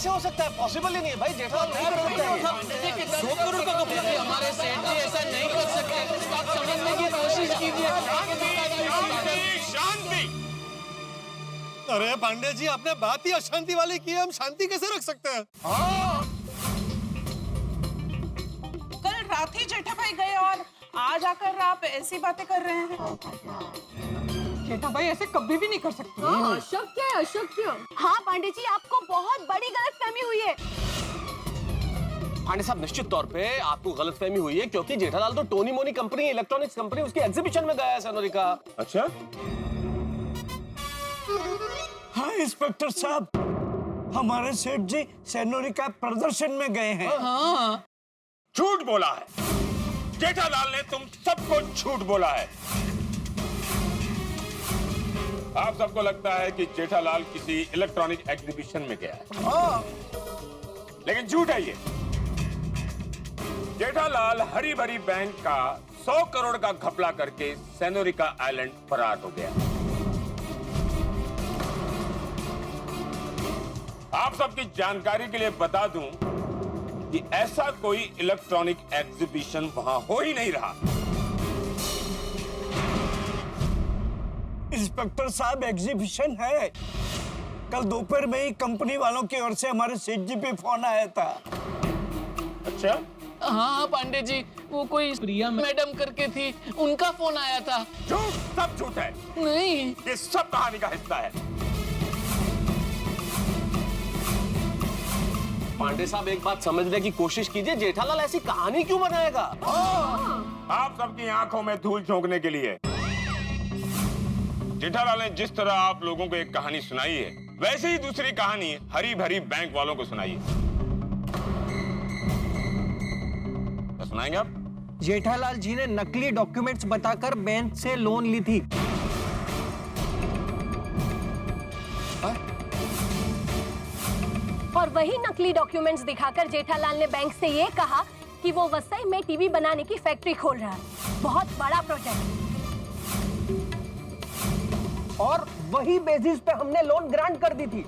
कैसे हो सकता है? पॉसिबल ही नहीं है भाई, जेठालाल नहीं कर सकता है। 100 करोड़ का घपला किया। हमारे सेठ जी ऐसा नहीं कर सकते। आप समझने की कोशिश कीजिए। शांति। अरे पांडे जी, आपने बात ही अशांति वाली की है, हम शांति कैसे रख सकते हैं? कल रात ही जेठा भाई गए और आज आकर आप ऐसी बातें कर रहे हैं। जेठा भाई ऐसे कभी भी नहीं कर सकते। अशक्य है, अशक्य। हाँ पांडे जी, आपको बहुत बड़ी गलतफहमी हुई है। पांडे साहब, निश्चित तौर पे आपको गलतफहमी हुई है, क्योंकि जेठालाल तो Tony Moni company, electronics company, उसकी एग्जीबिशन में गया है सनोरिका। अच्छा, हाँ इंस्पेक्टर साहब, हमारे सेठ जी सेनोरिका प्रदर्शन में गए हैं। हाँ, झूठ बोला है जेठालाल ने, तुम सबको झूठ बोला है। आप सबको लगता है कि जेठालाल किसी इलेक्ट्रॉनिक एग्जीबिशन में गया है, लेकिन झूठ है ये। जेठालाल हरी भरी बैंक का 100 करोड़ का घपला करके सेनोरिका आइलैंड फरार हो गया। आप सबकी जानकारी के लिए बता दूं कि ऐसा कोई इलेक्ट्रॉनिक एग्जीबिशन वहां हो ही नहीं रहा। इंस्पेक्टर साहब, एग्जीबिशन है। कल दोपहर में ही कंपनी वालों की ओर से हमारे सेठ जी पे फोन आया था। अच्छा, हाँ पांडे जी, वो कोई प्रिया मैडम करके थी, उनका फोन आया था। झूठ, सब झूठ है। नहीं, ये सब कहानी का हिस्सा है। पांडे साहब, एक बात समझने की कोशिश कीजिए, जेठालाल ऐसी कहानी क्यों बनाएगा? आप सबकी आंखों में धूल झोंकने के लिए जेठालाल ने जिस तरह आप लोगों को एक कहानी सुनाई है, वैसे ही दूसरी कहानी हरी भरी बैंक वालों को सुनाई है। क्या सुनाएंगे आप? जेठालाल जी ने नकली डॉक्यूमेंट्स बताकर बैंक से लोन ली थी। और वही नकली डॉक्यूमेंट्स दिखाकर जेठालाल ने बैंक से ये कहा कि वो वसई में टीवी बनाने की फैक्ट्री खोल रहा है। बहुत बड़ा प्रोजेक्ट। और वही बेसिस पे हमने लोन ग्रांट कर दी थी।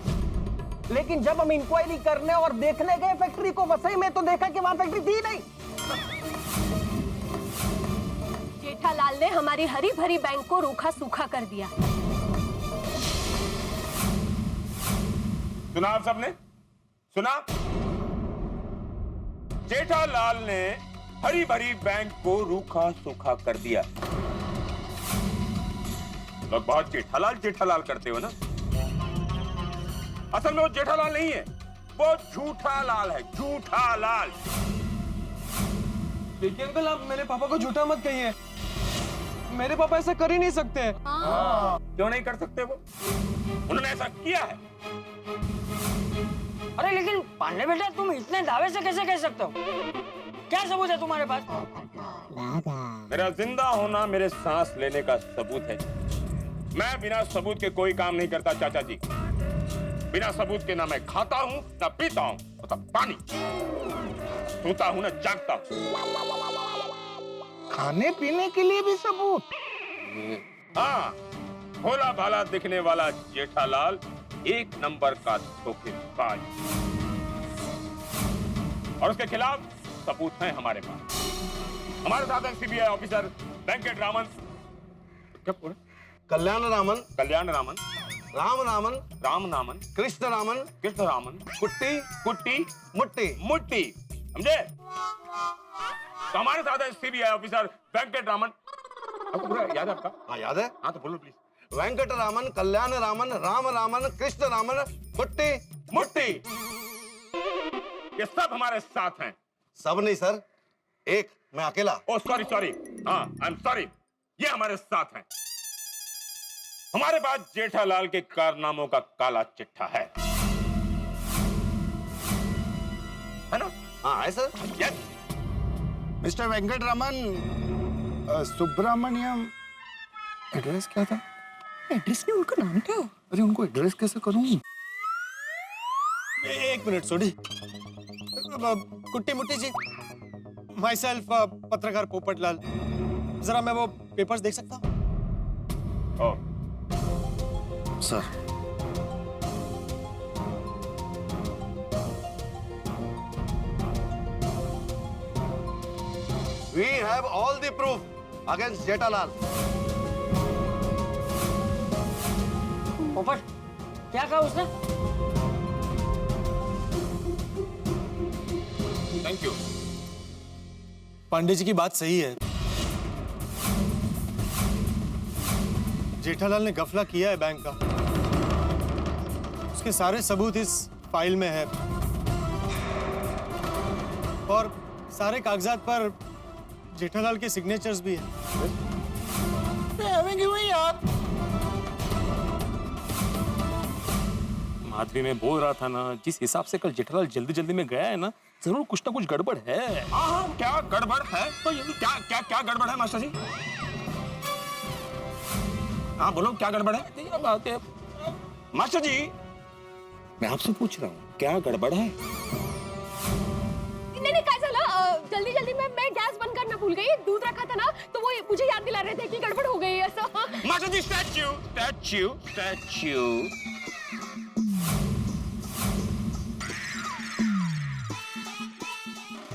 लेकिन जब हम इंक्वायरी करने और देखने गए फैक्ट्री को वसई में, तो देखा कि वहां फैक्ट्री थी नहीं। जेठालाल ने हमारी हरी भरी बैंक को रूखा सूखा कर दिया। सुना आप सबने? सुना? जेठालाल ने हरी भरी बैंक को रूखा सूखा कर दिया। लोग बहुत जेठालाल जेठालाल करते हो ना? असल में वो जेठालाल नहीं है, वो झूठा लाल है, झूठा लाल। देखिए अंकल, आप मेरे पापा को झूठा मत कहिए। मेरे पापा ऐसा कर ही नहीं सकते। क्यों नहीं कर सकते वो? उन्होंने ऐसा किया है। अरे लेकिन पांडे बेटा, तुम इतने दावे से कैसे कह सकते हो? क्या सबूत है तुम्हारे पास? मेरा जिंदा होना मेरे सांस लेने का सबूत है। मैं बिना सबूत के कोई काम नहीं करता चाचा जी। बिना सबूत के ना मैं खाता हूँ, ना पीता हूँ, मतलब पानी, सोता हूँ, ना जागता हूँ। खाने पीने के लिए भी सबूत? हाँ, भोला भाला दिखने वाला जेठालाल एक नंबर का धोखेबाज, और उसके खिलाफ सबूत हैं हमारे पास। हमारे साथ हैं सीबीआई ऑफिसर वेंकट रामन, क्या पूरा? कल्याण रामन, कल्याण रामन, राम रामन, राम नामन, कृष्ण रामन, कृष्ण रामन, कुट्टी, कुट्टी, मुट्टी। मुट्टी, समझे? तो हमारे साथ है सीबीआई ऑफिसर वेंकट रामन। आपको पूरा याद है आपका? हाँ याद है। हाँ तो बोलो प्लीज। वेंकट रामन, कल्याण रामन, राम रामन, कृष्ण रामन, कुट्टी, मुट्टी, ये सब हमारे साथ हैं। सब नहीं सर, एक मैं अकेला। ओ सॉरी सॉरी, हाँ आई एम सॉरी, ये हमारे साथ हैं। हमारे पास जेठालाल के कारनामों का काला चिट्ठा है ना? हाँ है sir. Yes. Mister Venkat Raman, Subramanyam, address क्या था? एड्रेस में उनका नाम था। अरे उनको एड्रेस कैसे करूं? एक मिनट सोडी। कुट्टी मुट्टी जी, माई सेल्फ पत्रकार पोपटलाल, जरा मैं वो पेपर्स देख सकता हूँ? Sir, We have all the proof against Jethalal. पोपट क्या कहा उसने? Thank you. पांडे जी की बात सही है। जेठालाल ने गफला किया है बैंक का। उसके सारे सबूत इस फाइल में है और सारे कागजात पर जेठालाल के सिग्नेचर्स भी हैं। माधवी में बोल रहा था ना, जिस हिसाब से कल जेठालाल जल्दी जल्दी में गया है ना, जरूर कुछ ना कुछ गड़बड़ है। हाँ, क्या गड़बड़ है? तो ये क्या क्या क्या गड़बड़ है मास्टर जी? हाँ बोलो, क्या गड़बड़ है? मास्टर जी, मैं आपसे पूछ रहा हूँ, क्या गड़बड़ है? नहीं काय झालं, जल्दी जल्दी में मैं गैस बंद करना भूल गई, दूध रखा था ना, तो वो मुझे याद दिला रहे थे कि गड़बड़ हो गई है। ऐसा मास्टर जी, स्टैच्यू।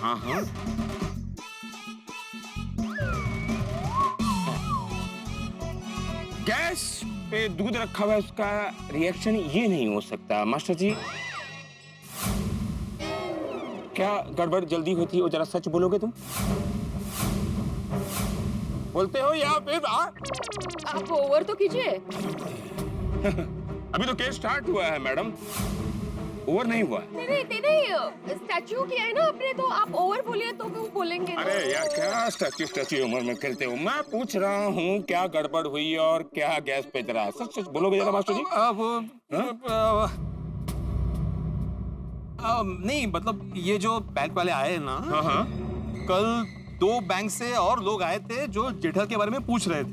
हाँ। गैस पे दूध रखा हुआ है, उसका रिएक्शन ये नहीं हो सकता। मास्टर जी, क्या गड़बड़ जल्दी होती है? जरा सच बोलोगे तुम? बोलते हो या फिर आप ओवर तो कीजिए। अभी तो केस स्टार्ट हुआ है मैडम, ओवर नहीं हुआ। नहीं स्टैच्यू किया है ना आपने, तो आप ओवर बोलिए तो वो बोलेंगे। अरे यार, क्या स्टैच्यू उम्र में करते हो? मैं पूछ रहा हूँ क्या गड़बड़ हुई और क्या गैस पे जरा सच सच बोलोगे जरा मास्टर जी? नहीं मतलब ये जो बैंक वाले आए हैं ना, हाँ। कल 2 बैंक से और लोग आए थे जो जेठालाल के बारे में पूछ रहे थे।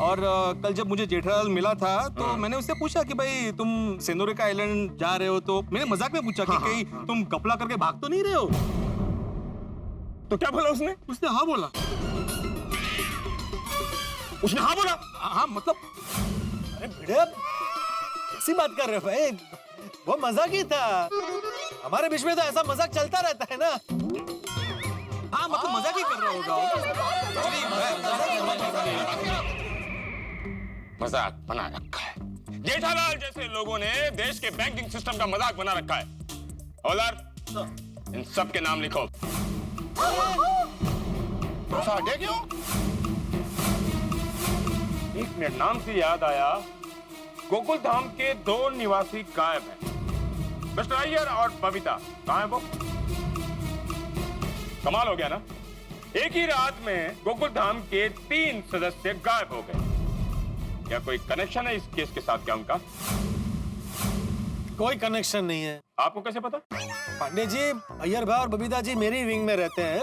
और कल जब मुझे जेठालाल मिला था तो मैंने उससे पूछा कि भाई तुम सेनोरिका आइलैंड जा रहे हो, तो मैंने मजाक में पूछा कि कहीं तुम घपला करके भाग तो नहीं रहे हो? तो क्या बोला उसने? उसने हाँ बोला। उसने हाँ बोला? हाँ मतलब अरे भिड़े, कैसी बात कर रहे हो भाई? वो मजाक ही था। हमारे बीच में तो ऐसा मजाक चलता रहता है ना। हाँ मतलब मजाक ही कर रहा होगा। मजाक बना रखा है। जेठालाल जैसे लोगों ने देश के बैंकिंग सिस्टम का मजाक बना रखा है। हवलदार, इन सब के नाम लिखो। साढ़े क्यों? एक मिनट, नाम से याद आया, गोकुल धाम के 2 निवासी गायब हैं, मिस्टर अय्यर और बबीता। कहाँ है वो? कमाल हो गया ना, एक ही रात में गोकुल धाम के 3 सदस्य गायब हो गए। क्या कोई कनेक्शन है इस केस के साथ क्या उनका? कोई कनेक्शन नहीं है। आपको कैसे पता? पांडे जी, अय्यर भाई और बबीता जी मेरी विंग में रहते हैं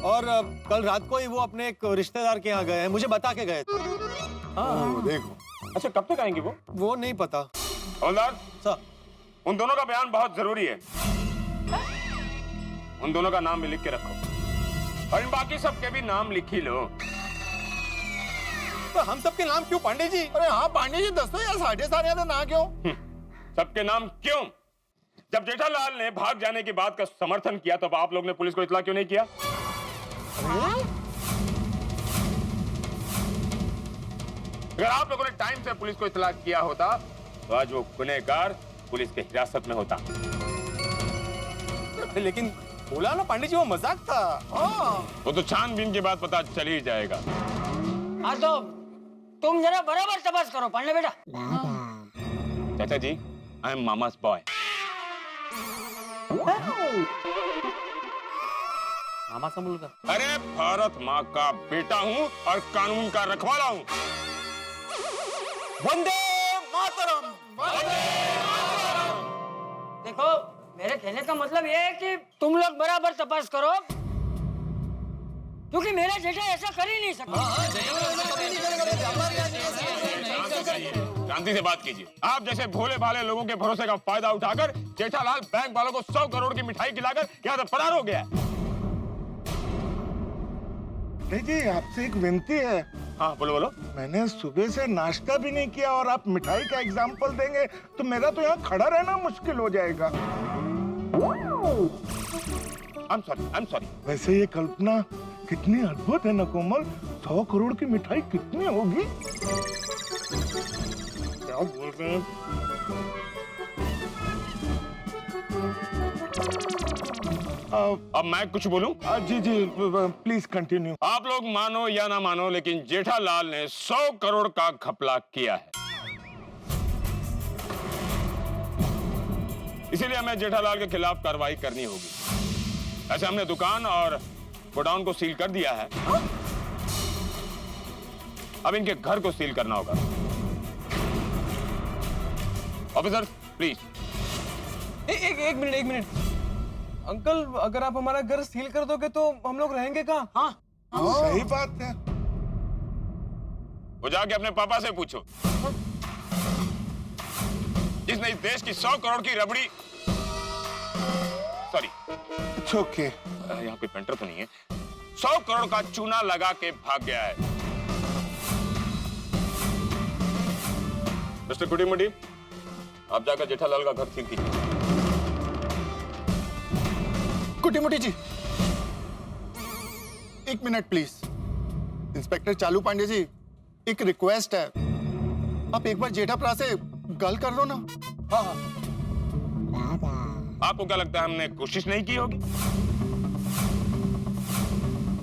और कल रात को ही वो अपने एक रिश्तेदार के यहाँ गए हैं, मुझे बता के गए थे। देखो, अच्छा, कब तक आएंगे वो नहीं पता। हवलदार, सर, उन दोनों का बयान बहुत जरूरी है। उन दोनों का नाम भी लिख के रखो और इन बाकी सबके भी नाम लिख ही लो। तो हम सबके नाम क्यों पांडे जी? अरे हाँ पांडे जी, दसो यार, साढ़े ना क्यों? सबके नाम क्यों? जब जेठालाल ने भाग जाने की बात का समर्थन किया तब आप लोग ने पुलिस को इत्तला क्यों नहीं किया? अगर आप लोगों ने टाइम से पुलिस को इत्तला किया होता तो आज वो गुनहगार पुलिस के हिरासत में होता। लेकिन बोला ना पांडे जी, वो मजाक था। वो तो छानबीन के बाद पता चल ही जाएगा। हाँ तो तुम जरा बराबर तपास करो पांडे बेटा। चाचा जी, आई एम मामास बॉय। मामा का मुलगा? अरे भारत माँ का बेटा हूँ और कानून का रखवाला हूँ। वंदे मातरम। देखो, मेरे कहने का मतलब ये है कि तुम लोग बराबर तपास करो, क्योंकि मेरा जेठा ऐसा कर ही नहीं सकता। शांति से बात कीजिए। आप जैसे भोले भाले लोगों के भरोसे का फायदा उठाकर जेठालाल बैंक वालों को 100 करोड़ की मिठाई खिलाकर यहाँ से फरार हो गया है। जी, आपसे एक विनती है। हाँ बोलो बोलो। मैंने सुबह से नाश्ता भी नहीं किया और आप मिठाई का एग्जाम्पल देंगे तो मेरा तो यहाँ खड़ा रहना मुश्किल हो जाएगा। I'm sorry. वैसे ये कल्पना कितनी अद्भुत है ना कोमल। 100 करोड़ की मिठाई कितनी होगी? क्या बोल रहे हैं? अब मैं कुछ बोलूं? जी जी प्लीज कंटिन्यू। आप लोग मानो या ना मानो, लेकिन जेठालाल ने 100 करोड़ का घपला किया है। इसीलिए हमें जेठालाल के खिलाफ कार्रवाई करनी होगी। ऐसे हमने दुकान और गोडाउन को सील कर दिया है। अब इनके घर को सील करना होगा। Officer please. एक मिनट अंकल, अगर आप हमारा घर सील कर दोगे तो हम लोग रहेंगे कहाँ? हाँ सही बात है। वो जाके अपने पापा से पूछो, जिसने इस देश की 100 करोड़ की रबड़ी, सॉरी इट्स ओके। यहाँ पे पेंटर तो नहीं है, 100 करोड़ का चूना लगा के भाग गया है। मिस्टर गुडी मुडी, आप जाकर जेठालाल का घर सील कीजिए। कुटी मुटी जी, एक मिनट प्लीज। इंस्पेक्टर चालू पांडे जी, एक रिक्वेस्ट है। आप एक बार जेठाप्रा से गल कर लो ना। हाँ। आपको क्या लगता है हमने कोशिश नहीं की होगी?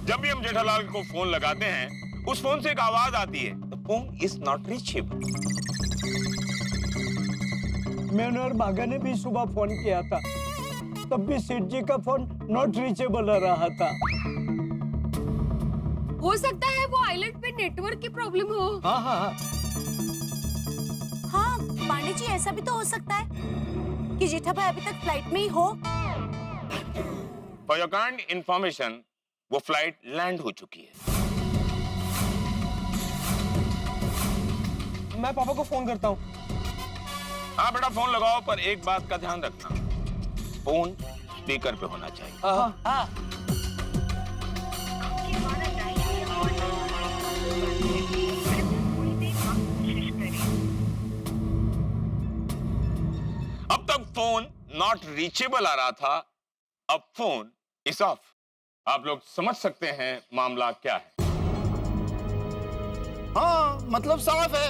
जब भी हम जेठालाल को फोन लगाते हैं, उस फोन से एक आवाज आती है, the phone is not reachable. मैंने और बागा ने भी सुबह फोन किया था, तब भी सेठ जी का फोन नॉट रीचेबल आ रहा था। हो सकता है वो आइलैंड पे नेटवर्क की प्रॉब्लम हो। हाँ पांडे जी, ऐसा भी तो हो सकता है कि जेठा भाई अभी तक फ्लाइट में ही हो। फॉर योर काइंड इंफॉर्मेशन, वो फ्लाइट लैंड हो चुकी है। मैं पापा को फोन करता हूँ। हाँ बेटा फोन लगाओ, पर एक बात का ध्यान रखना, फोन स्पीकर पे होना चाहिए। हाँ। अब तक फोन नॉट रीचेबल आ रहा था, अब फोन इज ऑफ। आप लोग समझ सकते हैं मामला क्या है। हाँ मतलब साफ है।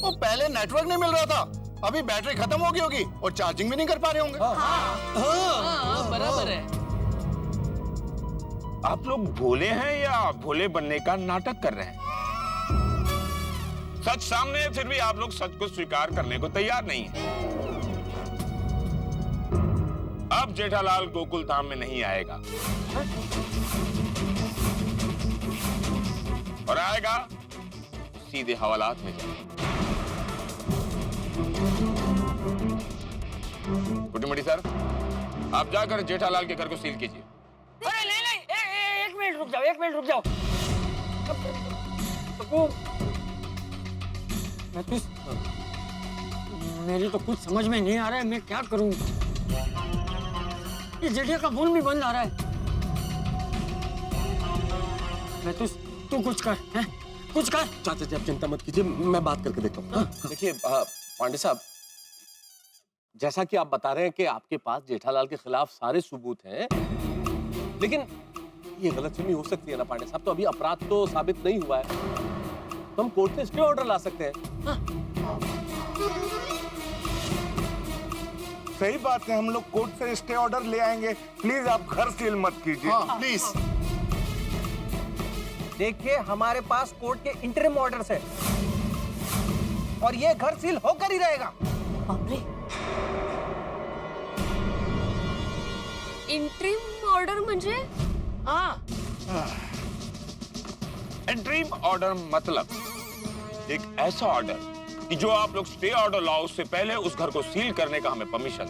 वो पहले नेटवर्क नहीं मिल रहा था, अभी बैटरी खत्म हो गई होगी और चार्जिंग भी नहीं कर पा रहे होंगे। हाँ, बराबर है। आप लोग भोले हैं या भोले बनने का नाटक कर रहे हैं? सच सामने है, फिर भी आप लोग सच को स्वीकार करने को तैयार नहीं है। अब जेठालाल गोकुल धाम में नहीं आएगा, और आएगा सीधे हवालात में जाएगा। कुटुंबी सर, आप जाकर जेठालाल के घर को सील कीजिए। अरे नहीं, एक मिनट रुक जाओ। मेरी तो कुछ समझ में नहीं आ रहा है, मैं क्या करूं? ये जेठिया का फोन भी बंद आ रहा है। तू कुछ कर, हैं? कुछ कर। चाचा जी आप चिंता मत कीजिए, मैं बात करके देखता हूँ। देखिए पांडे साहब, जैसा कि आप बता रहे हैं कि आपके पास जेठालाल के खिलाफ सारे सबूत हैं, लेकिन ये गलतफहमी हो सकती है ना पांडे साहब। तो अभी अपराध तो साबित नहीं हुआ है, तो हम कोर्ट से स्टे ऑर्डर ला सकते हैं। सही बात है, हम लोग कोर्ट से स्टे ऑर्डर ले आएंगे। प्लीज आप घर सील मत कीजिए। हाँ। प्लीज। देखिए हमारे पास कोर्ट के इंटरिम ऑर्डर्स है और ये घर सील होकर ही रहेगा। इंटरिम ऑर्डर म्हणजे? हाँ। इंटरिम ऑर्डर मतलब एक ऐसा ऑर्डर कि जो आप लोग स्टे ऑर्डर लाओ उससे पहले उस घर को सील करने का हमें परमिशन।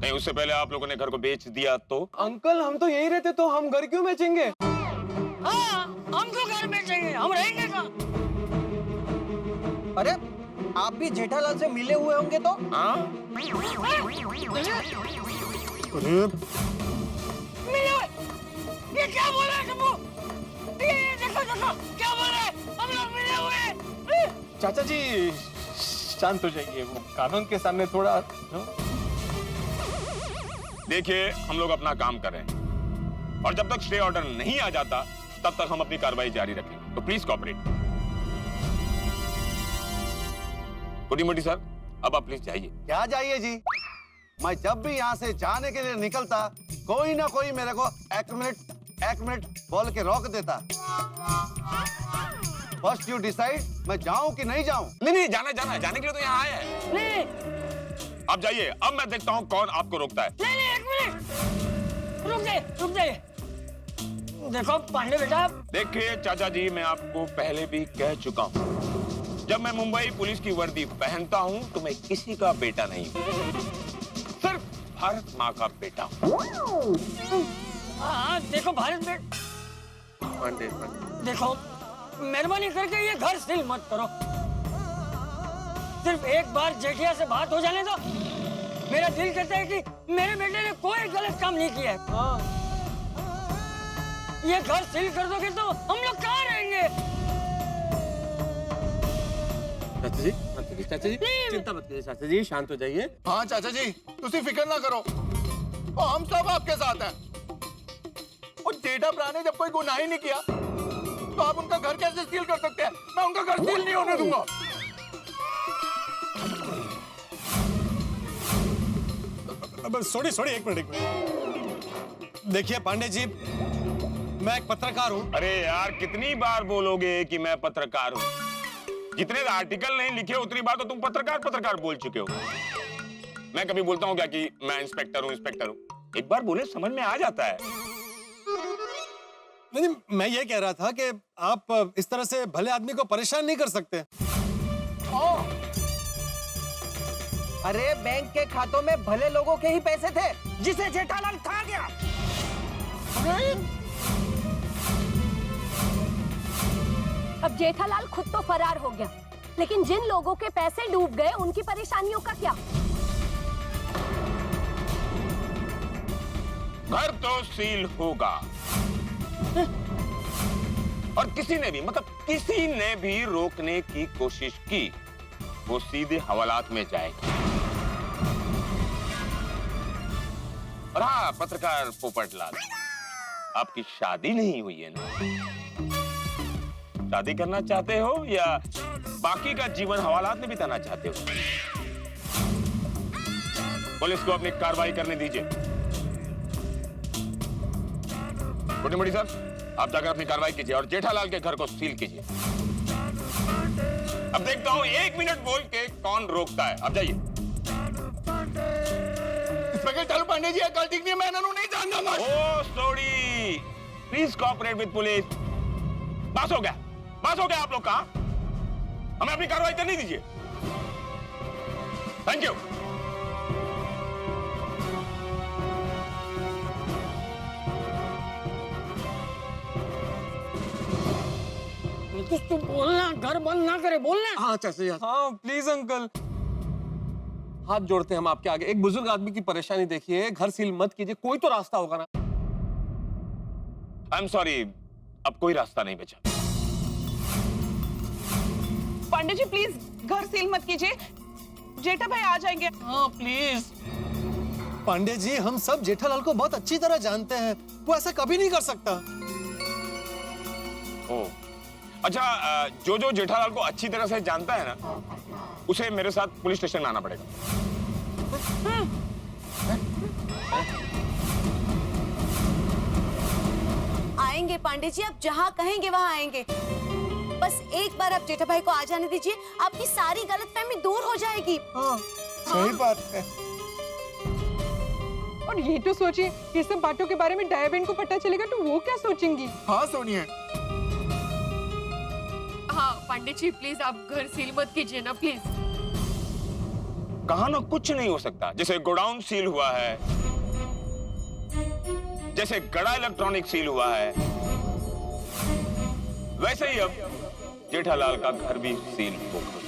नहीं, उससे पहले आप लोगों ने घर को बेच दिया तो? अंकल हम तो यही रहते, तो हम घर क्यों बेचेंगे? हाँ, हम तो घर बेचेंगे, हम रहेंगे कहाँ? अरे आप भी जेठालाल से मिले हुए होंगे तो? हाँ? ये क्या बोल रहा है शंभू? ये देखो क्या बोल रहा है? हम लोग मिले हुए हैं। चाचा जी शांत हो जाइए, वो कानून के सामने थोड़ा देखिए, हम लोग अपना काम कर रहे हैं और जब तक स्टे ऑर्डर नहीं आ जाता तब तक हम अपनी कार्रवाई जारी रखेंगे, तो प्लीज कोऑपरेट। गुडी मोटी सर, अब आप प्लीज जाइए। क्या जाइए जी, मैं जब भी यहाँ से जाने के लिए निकलता कोई ना कोई मेरे को एक मिनट बोल के रोक देता। फर्स्ट यू डिसाइड, मैं जाऊं कि नहीं जाऊं। नहीं, जाने के लिए तो यहाँ आए हैं। नहीं आप जाइए, अब मैं देखता हूँ कौन आपको रोकता है। नहीं, एक मिनट रुक जाइए। देखो पांडे बेटा, देखिए चाचा जी, मैं आपको पहले भी कह चुका हूँ, जब मैं मुंबई पुलिस की वर्दी पहनता हूँ तो मैं किसी का बेटा नहीं हूँ, सिर्फ भारत माँ का बेटा हूँ। हाँ देखो भारत में, पांडे देखो मेहरबानी करके ये घर सील मत करो। सिर्फ एक बार जेठिया से बात हो जाने दो। मेरा दिल कहता है कि मेरे बेटे ने कोई गलत काम नहीं किया है। ये घर सील कर दोगे तो हम लोग कहाँ रहेंगे? चाचा जी चिंता मत कीजिए, चाचा जी शांत हो जाइए। हाँ चाचा जी, तुसी फिक्र ना करो, और हम सब आपके साथ हैं। और जेठा भरा ने जब कोई गुनाह ही नहीं किया तो आप उनका घर कैसे सील कर सकते हैं? मैं उनका घर सील नहीं होने दूंगा। सॉरी, एक मिनट। देखिए पांडे जी, मैं एक पत्रकार हूँ। अरे यार, कितनी बार बोलोगे कि मैं पत्रकार हूँ? जितने आर्टिकल नहीं लिखे उतनी बार तो तुम पत्रकार बोल चुके हो। मैं कभी बोलता हूँ क्या कि मैं इंस्पेक्टर हूँ? एक बार बोले समझ में आ जाता है। नहीं, मैं ये कह रहा था कि आप इस तरह से भले आदमी को परेशान नहीं कर सकते। अरे बैंक के खातों में भले लोगों के ही पैसे थे जिसे जेठालाल खा गया। अब जेठालाल खुद तो फरार हो गया, लेकिन जिन लोगों के पैसे डूब गए उनकी परेशानियों का क्या? घर तो सील होगा और किसी ने भी रोकने की कोशिश की, वो सीधे हवालात में जाएगा। और हाँ, पत्रकार पोपटलाल, आपकी शादी नहीं हुई है ना? शादी करना चाहते हो या बाकी का जीवन हवालात में बिताना चाहते हो? पुलिस को अपनी कार्रवाई करने दीजिए। गुडी मोटी सर, आप जाकर अपनी कार्रवाई कीजिए और जेठालाल के घर को सील कीजिए। अब देखता हूं 1 मिनट बोल के कौन रोकता है। आप जाइए। इंस्पेक्टर चालू पांडे जी, कल ठीक नहीं, मैं नहीं जानना। Oh sorry, please cooperate with police. Pass हो गया आप लोग का। हमें अपनी कार्रवाई करनी दीजिए। Thank you. कुछ तो बोलना, घर बंद ना करे, बोलना। हाँ चाचा जी, हाँ प्लीज अंकल, हाथ जोड़ते हैं हम आपके आगे। एक बुजुर्ग आदमी की परेशानी देखिए, घर सील मत कीजिए, कोई तो रास्ता होगा ना। आई एम सॉरी, अब कोई रास्ता नहीं बचा। पांडे जी प्लीज घर सील मत कीजिए, जेठा भाई आ जाएंगे। हाँ प्लीज। पांडे जी, हम सब जेठालाल को बहुत अच्छी तरह जानते हैं, वो ऐसा कभी नहीं कर सकता। ओ, अच्छा, जो जेठालाल को अच्छी तरह से जानता है ना, उसे मेरे साथ पुलिस स्टेशन में आना पड़ेगा। आएंगे पांडे जी, आप जहाँ कहेंगे वहाँ आएंगे। बस एक बार आप जेठा भाई को आ जाने दीजिए, आपकी सारी गलतफहमी दूर हो जाएगी। हाँ, सही बात है। और ये तो सोचिए, ये सब बातों के बारे में दया बहन को पता चलेगा तो वो क्या सोचेंगी? हाँ सोनिया। हाँ पंडित जी, प्लीज आप घर सील मत कीजिए ना, प्लीज। कहा ना कुछ नहीं हो सकता। जैसे गोडाउन सील हुआ है, जैसे गड़ा इलेक्ट्रॉनिक सील हुआ है, वैसे ही अब जेठालाल का घर भी सील होगा।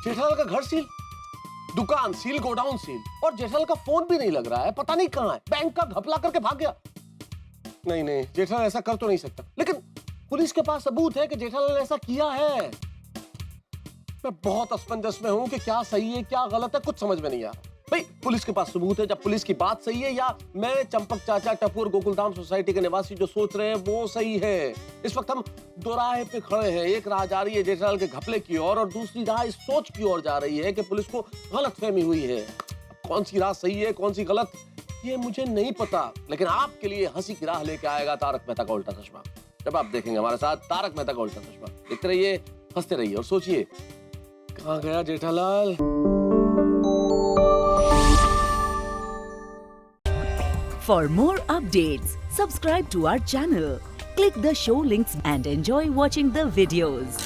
जेठालाल का घर सील, दुकान सील, गोडाउन सील, और जेठालाल का फोन भी नहीं लग रहा है, पता नहीं कहाँ है, बैंक का घपला करके भाग गया। नहीं नहीं, जेठालाल ऐसा कर तो नहीं सकता, लेकिन पुलिस के पास सबूत है कि जेठालाल ने ऐसा किया है। मैं बहुत असमंजस में हूं कि क्या सही है क्या गलत है, कुछ समझ में नहीं आ रहा। भाई पुलिस के पास सबूत है, जब पुलिस की बात सही है, या मैं, चंपक चाचा, टप्पू और गोकुलधाम सोसाइटी के निवासी जो सोच रहे हैं वो सही है। इस वक्त हम दोराहे पे खड़े हैं, एक राह जा रही है जेठालाल के घपले की ओर और दूसरी राह इस सोच की ओर जा रही है कि पुलिस को गलतफहमी हुई है। अब कौन सी राह सही है कौन सी गलत, ये मुझे नहीं पता, लेकिन आपके लिए हंसी की राह लेके आएगा तारक मेहता का उल्टा चश्मा। जब आप देखेंगे हमारे साथ तारक मेहता का उल्टा चश्मा, देखते रहिए, हंसते रहिए और सोचिए कहाँ गया Jethalal. For more updates, subscribe to our channel, click the show links and enjoy watching the videos.